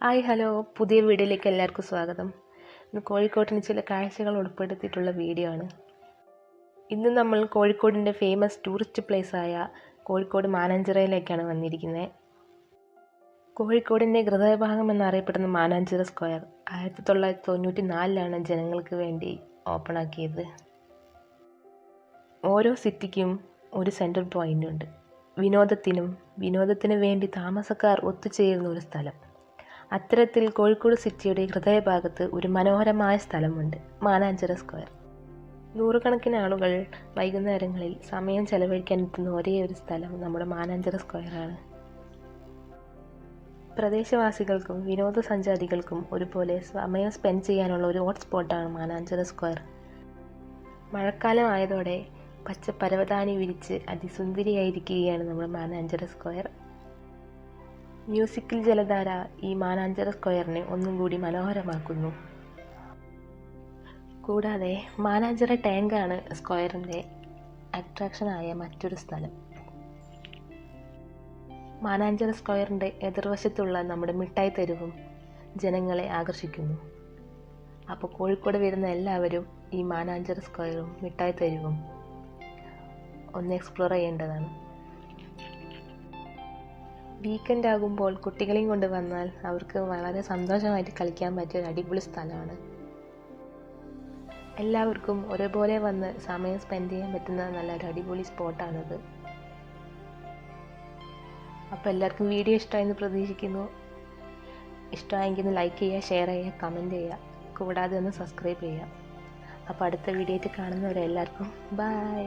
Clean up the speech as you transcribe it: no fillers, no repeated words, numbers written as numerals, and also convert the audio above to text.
Hi hello, പുതിയ വീഡിയോയിലേക്ക് എല്ലാവർക്കും സ്വാഗതം. ഇന്ന് കോഴിക്കോട്ടിന് ചില കാഴ്ചകൾ ഉൾപ്പെടുത്തിയിട്ടുള്ള വീഡിയോ ആണ്. ഇന്ന് നമ്മൾ കോഴിക്കോടിൻ്റെ ഫേമസ് ടൂറിസ്റ്റ് പ്ലേസായ കോഴിക്കോട് മാനാഞ്ചിറയിലേക്കാണ് വന്നിരിക്കുന്നത്. കോഴിക്കോടിൻ്റെ ഹൃദയഭാഗം എന്നറിയപ്പെടുന്ന മാനാഞ്ചിറ സ്ക്വയർ 1994 ജനങ്ങൾക്ക് വേണ്ടി ഓപ്പണാക്കിയത്. ഓരോ സിറ്റിക്കും ഒരു സെൻട്രൽ പോയിൻ്റ് ഉണ്ട്. വിനോദത്തിന് വേണ്ടി താമസക്കാർ ഒത്തുചേരുന്ന ഒരു സ്ഥലം. അത്തരത്തിൽ കോഴിക്കോട് സിറ്റിയുടെ ഹൃദയഭാഗത്ത് ഒരു മനോഹരമായ സ്ഥലമുണ്ട്, മാനാഞ്ചിറ സ്ക്വയർ. നൂറുകണക്കിന് ആളുകൾ വൈകുന്നേരങ്ങളിൽ സമയം ചെലവഴിക്കാൻ എത്തുന്ന ഒരേ ഒരു സ്ഥലം നമ്മുടെ മാനാഞ്ചിറ സ്ക്വയറാണ്. പ്രദേശവാസികൾക്കും വിനോദസഞ്ചാരികൾക്കും ഒരുപോലെ സമയം സ്പെൻഡ് ചെയ്യാനുള്ള ഒരു ഹോട്ട്സ്പോട്ടാണ് മാനാഞ്ചിറ സ്ക്വയർ. മഴക്കാലം ആയതോടെ പച്ച പരവതാനി വിരിച്ച് അതിസുന്ദരിയായിരിക്കുകയാണ് നമ്മുടെ മാനാഞ്ചിറ സ്ക്വയർ. മ്യൂസിക്കൽ ജലധാര ഈ മാനാഞ്ചിറ സ്ക്വയറിനെ ഒന്നും കൂടി മനോഹരമാക്കുന്നു. കൂടാതെ മാനാഞ്ചിറ ടാങ്കാണ് സ്ക്വയറിൻ്റെ അട്രാക്ഷനായ മറ്റൊരു സ്ഥലം. മാനാഞ്ചിറ സ്ക്വയറിൻ്റെ എതിർവശത്തുള്ള നമ്മുടെ മിഠായി തെരുവും ജനങ്ങളെ ആകർഷിക്കുന്നു. അപ്പോൾ കോഴിക്കോട് വരുന്ന എല്ലാവരും ഈ മാനാഞ്ചിറ സ്ക്വയറും മിഠായി തെരുവും ഒന്ന് എക്സ്പ്ലോർ ചെയ്യേണ്ടതാണ്. വീക്കെൻഡ് ആകുമ്പോൾ കുട്ടികളെയും കൊണ്ട് വന്നാൽ അവർക്ക് വളരെ സന്തോഷമായിട്ട് കളിക്കാൻ പറ്റിയ ഒരു അടിപൊളി സ്ഥലമാണ്. എല്ലാവർക്കും ഒരേപോലെ വന്ന് സമയം സ്പെൻഡ് ചെയ്യാൻ പറ്റുന്ന നല്ലൊരു അടിപൊളി സ്പോട്ടാണത്. അപ്പോൾ എല്ലാവർക്കും വീഡിയോ ഇഷ്ടമായെന്ന് പ്രതീക്ഷിക്കുന്നു. ഇഷ്ടമായെങ്കിൽ ലൈക്ക് ചെയ്യുക, ഷെയർ ചെയ്യുക, കമൻറ്റ് ചെയ്യുക, കൂടാതെ ഒന്ന് സബ്സ്ക്രൈബ് ചെയ്യുക. അപ്പോൾ അടുത്ത വീഡിയോ ആയിട്ട് കാണുന്നവരെല്ലാവർക്കും ബൈ.